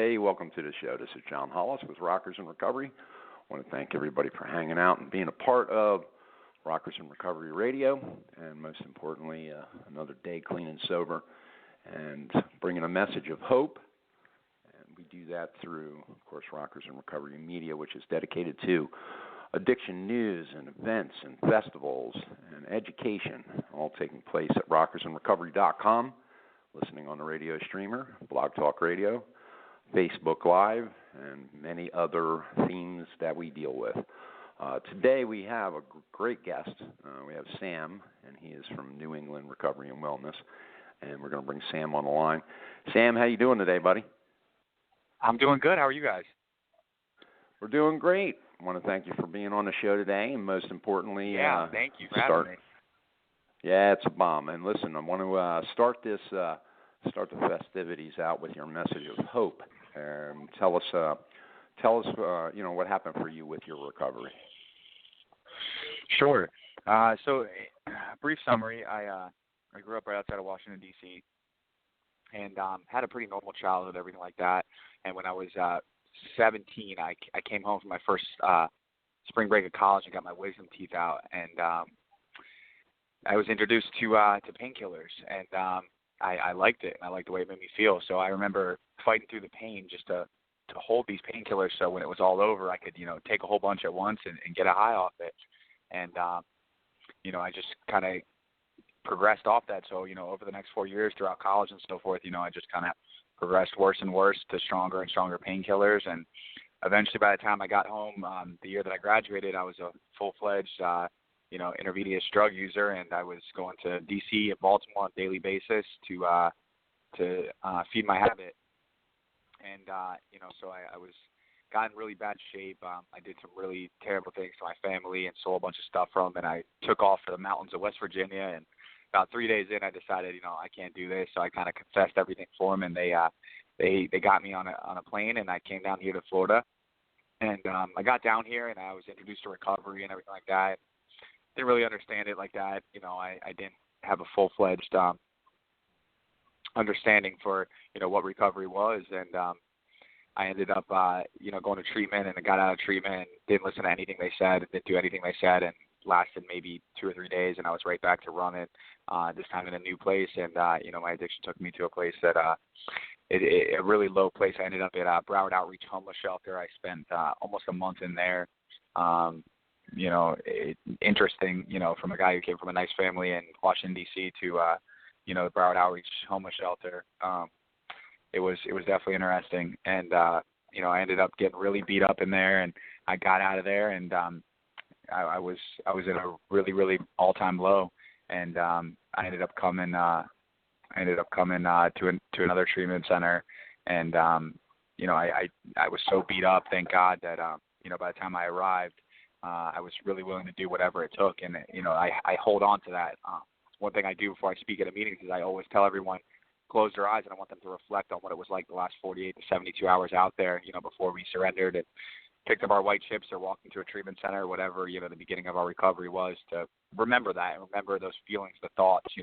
Hey, welcome to the show. This is John Hollis with Rockers in Recovery. I want to thank everybody for hanging out and being a part of Rockers in Recovery Radio, and most importantly, another day clean and sober, and bringing a message of hope. And we do that through, of course, Rockers in Recovery Media, which is dedicated to addiction news and events and festivals and education, all taking place at rockersinrecovery.com, listening on the radio streamer, Blog Talk Radio, Facebook Live, and many other themes that we deal with. Today we have a great guest. We have Sam, and he is from New England Recovery and Wellness, and we're going to bring Sam on the line. Sam, how you doing today, buddy? I'm doing good. How are you guys? We're doing great. I want to thank you for being on the show today, and most importantly, thank you for having me. Yeah, it's a bomb. And listen, I want to start the festivities out with your message of hope. Tell us, what happened for you with your recovery. Sure. So, brief summary. I grew up right outside of Washington, D.C., and had a pretty normal childhood, everything like that. And when I was 17, I came home from my first spring break of college and got my wisdom teeth out, and I was introduced to painkillers, and I liked it, and I liked the way it made me feel. So I remember fighting through the pain just to hold these painkillers, so when it was all over, I could take a whole bunch at once and get a high off it. And I just kind of progressed off that. So over the next 4 years throughout college and so forth, I just kind of progressed worse and worse to stronger and stronger painkillers. And eventually, by the time I got home, the year that I graduated, I was a full-fledged intravenous drug user, and I was going to D.C. and Baltimore on a daily basis to feed my habit. And so I got in really bad shape. I did some really terrible things to my family and stole a bunch of stuff from them, and I took off for the mountains of West Virginia. And about 3 days in, I decided, I can't do this. So I kind of confessed everything for them, and they got me on a plane, and I came down here to Florida. And I got down here, and I was introduced to recovery and everything like that. Didn't really understand it like that. I didn't have a full-fledged understanding for, what recovery was. And I ended up, going to treatment, and I got out of treatment and didn't listen to anything they said, didn't do anything they said, and lasted maybe 2 or 3 days, and I was right back to running, this time in a new place. And, my addiction took me to a place that, a really low place. I ended up at Broward Outreach Homeless Shelter. I spent almost a month in there. Interesting, from a guy who came from a nice family in Washington, D.C. to, the Broward Outreach Homeless Shelter. It was definitely interesting. And, I ended up getting really beat up in there, and I got out of there, and I was in a really, really all-time low. And I ended up coming to another treatment center. And, I was so beat up, thank God, that, by the time I arrived, I was really willing to do whatever it took. And, I hold on to that. One thing I do before I speak at a meeting is I always tell everyone, close their eyes, and I want them to reflect on what it was like the last 48 to 72 hours out there, before we surrendered and picked up our white chips or walked into a treatment center or whatever, the beginning of our recovery was, to remember that and remember those feelings, the thoughts,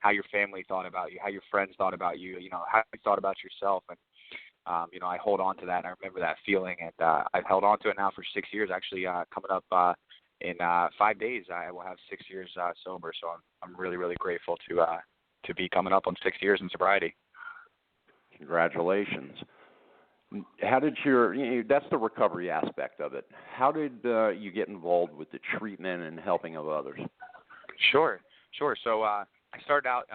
how your family thought about you, how your friends thought about you, how you thought about yourself. And, I hold on to that, and I remember that feeling, and I've held on to it now for 6 years. Actually, coming up in 5 days, I will have 6 years sober. So I'm really, really grateful to be coming up on 6 years in sobriety. Congratulations. How did that's the recovery aspect of it. How did you get involved with the treatment and helping of others? Sure. So I started out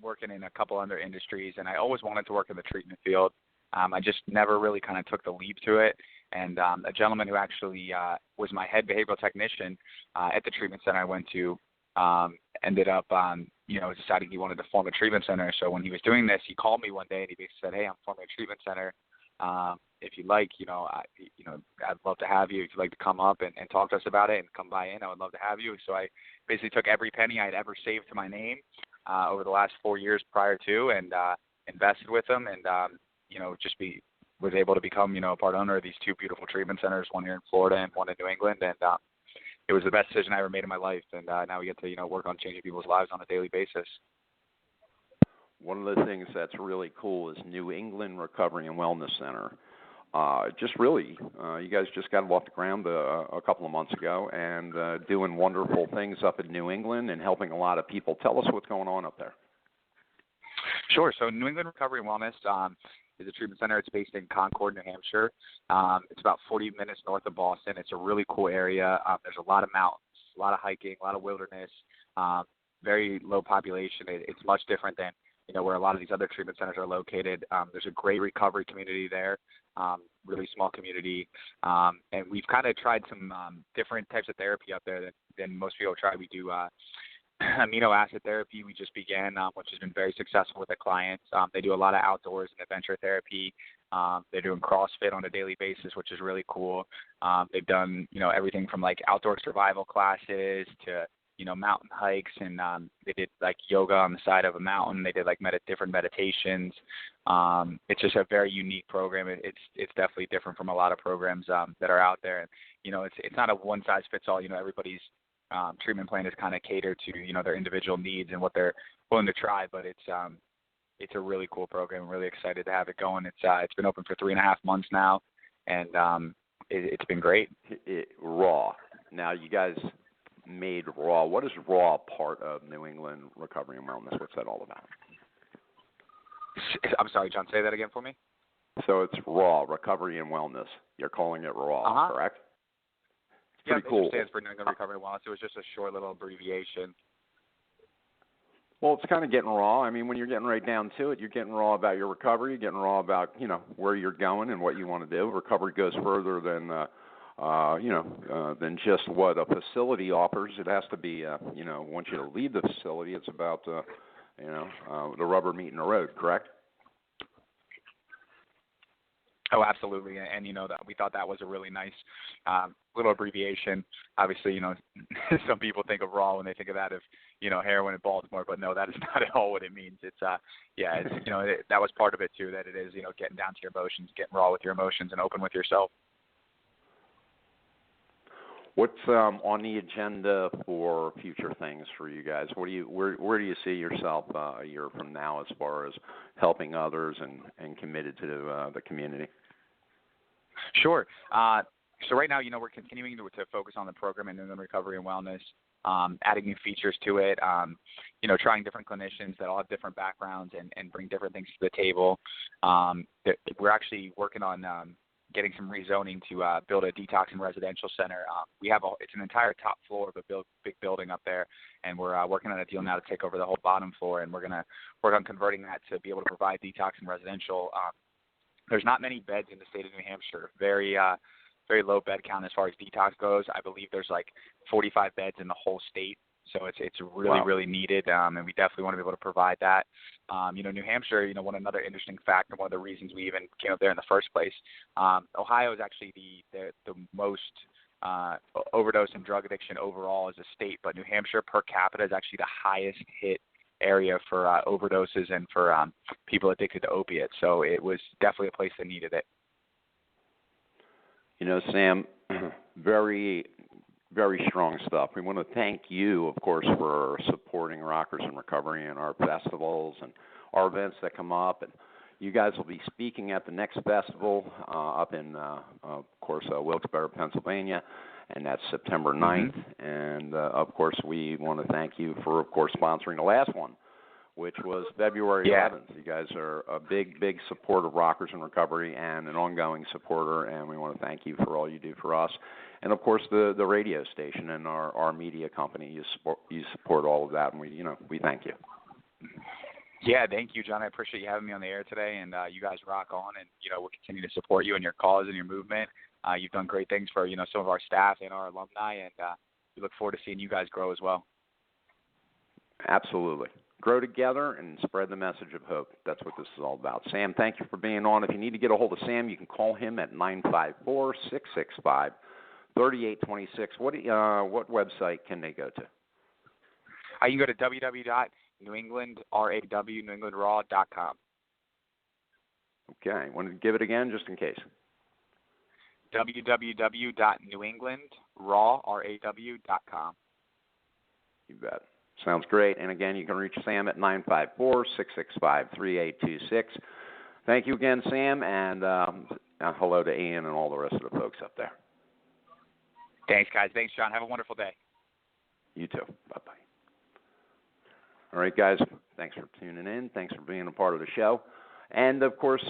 working in a couple other industries, and I always wanted to work in the treatment field. I just never really kind of took the leap to it. And a gentleman who actually was my head behavioral technician at the treatment center I went to ended up, deciding he wanted to form a treatment center. So when he was doing this, he called me one day, and he basically said, "Hey, I'm forming a treatment center. If you'd like, I'd love to have you. If you'd like to come up and talk to us about it and come by in, I would love to have you." So I basically took every penny I had ever saved to my name over the last 4 years prior to, and invested with them, and was able to become, a part owner of these 2 beautiful treatment centers, one here in Florida and one in New England. And it was the best decision I ever made in my life. And now we get to, work on changing people's lives on a daily basis. one of the things that's really cool is New England Recovery and Wellness Center. Just really, you guys just got off the ground a couple of months ago and doing wonderful things up in New England and helping a lot of people. Tell us what's going on up there. Sure. So New England Recovery and Wellness is a treatment center. It's based in Concord, New Hampshire. It's about 40 minutes north of Boston. It's a really cool area. There's a lot of mountains, a lot of hiking, a lot of wilderness, very low population. It's much different than, where a lot of these other treatment centers are located. There's a great recovery community there, really small community. And we've kind of tried some different types of therapy up there than most people try. We do amino acid therapy we just began, which has been very successful with the clients. They do a lot of outdoors and adventure therapy. They're doing CrossFit on a daily basis, which is really cool. They've done, everything from like outdoor survival classes to, mountain hikes, and they did like yoga on the side of a mountain. They did like different meditations. It's just a very unique program. It's definitely different from a lot of programs that are out there. And, it's not a one size fits all. Everybody's treatment plan is kind of catered to, their individual needs and what they're willing to try, but it's a really cool program. I'm really excited to have it going. It's been open for 3.5 months now, and it's been great. Raw. Now, you guys made Raw. What is Raw part of New England Recovery and Wellness? What's that all about? I'm sorry, John, say that again for me. So it's Raw, Recovery and Wellness. You're calling it Raw, correct? Pretty cool. It stands for New England Recovery and Wellness. It was just a short little abbreviation. Well, it's kind of getting raw. I mean, when you're getting right down to it, you're getting raw about your recovery. You're getting raw about, where you're going and what you want to do. Recovery goes further than, than just what a facility offers. It has to be, once you leave the facility, it's about, the rubber meeting the road, correct? Oh, absolutely. And, that we thought that was a really nice little abbreviation. Obviously, some people think of Raw when they think of that of, heroin in Baltimore, but no, that is not at all what it means. It's, that was part of it too, that it is, getting down to your emotions, getting raw with your emotions and open with yourself. What's on the agenda for future things for you guys? Where do you see yourself a year from now as far as helping others and committed to the community? Sure. So right now, we're continuing to focus on the program in New England Recovery and Wellness, adding new features to it, trying different clinicians that all have different backgrounds and bring different things to the table. We're actually working on getting some rezoning to build a detox and residential center. It's an entire top floor of a big building up there, and we're working on a deal now to take over the whole bottom floor, and we're going to work on converting that to be able to provide detox and residential. There's not many beds in the state of New Hampshire. Very low bed count as far as detox goes. I believe there's like 45 beds in the whole state. So it's really, really needed, and we definitely want to be able to provide that. New Hampshire, another interesting fact, and one of the reasons we even came up there in the first place, Ohio is actually the most overdose and drug addiction overall as a state, but New Hampshire per capita is actually the highest hit area for overdoses and for people addicted to opiates. So it was definitely a place that needed it. Sam, very, very strong stuff. We want to thank you, of course, for supporting Rockers in Recovery and our festivals and our events that come up. And you guys will be speaking at the next festival up in, of course, Wilkes-Barre, Pennsylvania, and that's September 9th. Mm-hmm. And, of course, we want to thank you for, of course, sponsoring the last one, which was February 11th. You guys are a big, big supporter of Rockers in Recovery and an ongoing supporter, and we want to thank you for all you do for us. And, of course, the radio station and our media company, you support all of that, and we thank you. Yeah, thank you, John. I appreciate you having me on the air today, and you guys rock on, and, we'll continue to support you and your cause and your movement. You've done great things for, some of our staff and our alumni, and we look forward to seeing you guys grow as well. Absolutely. Grow together and spread the message of hope. That's what this is all about. Sam, thank you for being on. If you need to get a hold of Sam, you can call him at 954-665-3826. What website can they go to? You can go to www.newenglandraw.com. Okay. Want to give it again just in case? www.newenglandraw.com. You bet. Sounds great. And again, you can reach Sam at 954-665-3826. Thank you again, Sam, and hello to Ian and all the rest of the folks up there. Thanks, guys. Thanks, John. Have a wonderful day. You too. Bye-bye. All right, guys, thanks for tuning in. Thanks for being a part of the show. And, of course,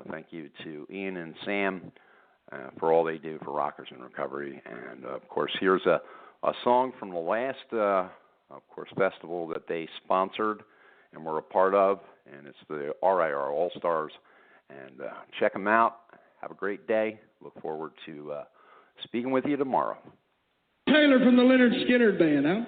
thank you to Ian and Sam for all they do for Rockers in Recovery. And, of course, here's a song from the last, festival that they sponsored and were a part of, and it's the RIR All-Stars. And check them out. Have a great day. Look forward to speaking with you tomorrow. Taylor from the Leonard Skinner Band, huh?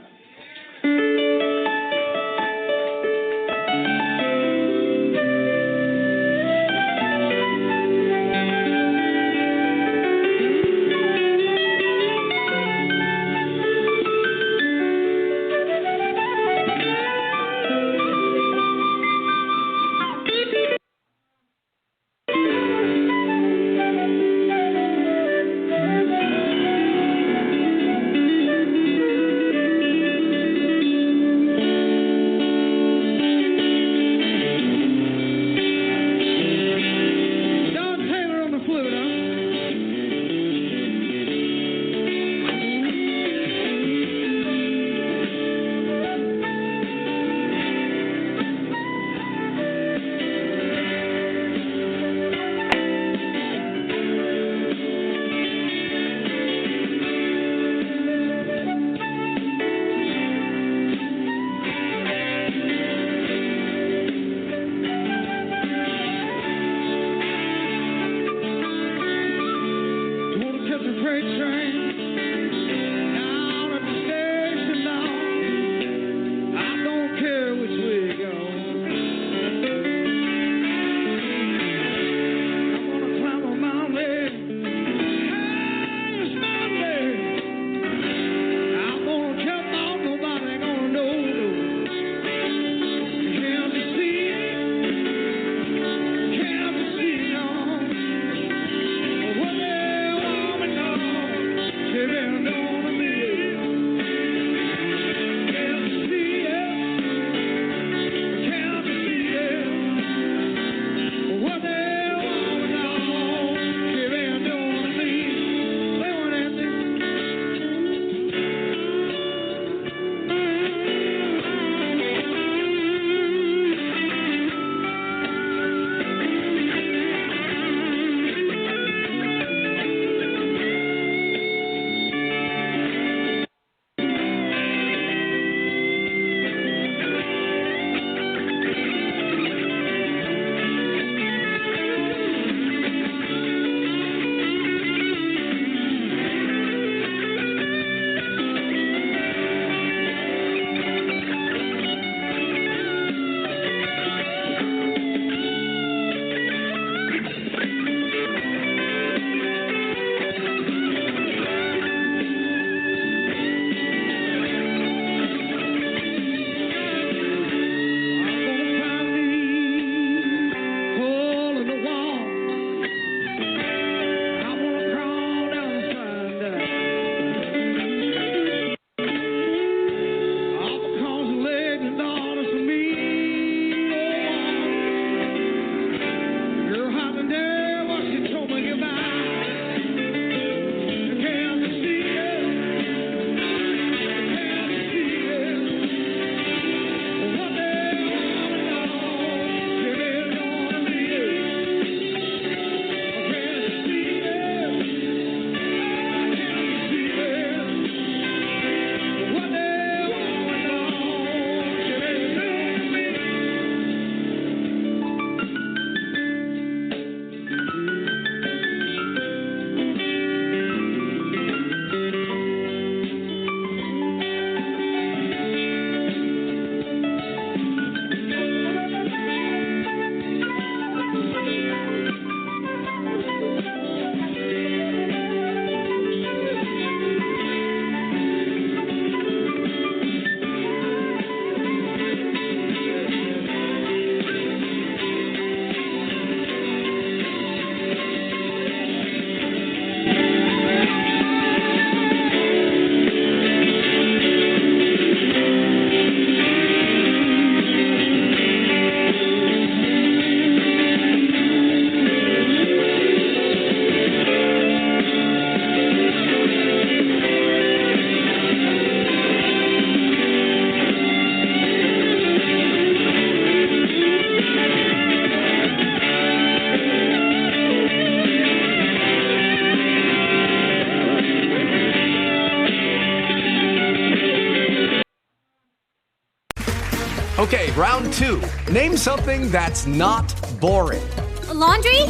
Okay, round two. Name something that's not boring. A laundry?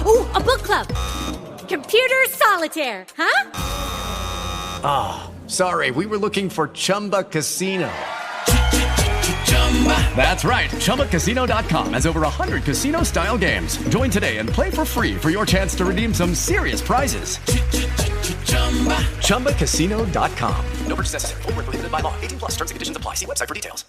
Ooh, a book club. Computer solitaire, huh? Ah, oh, sorry, we were looking for Chumba Casino. That's right, ChumbaCasino.com has over 100 casino-style games. Join today and play for free for your chance to redeem some serious prizes. ChumbaCasino.com. No purchase necessary. Void where prohibited by law. 18+ terms and conditions apply. See website for details.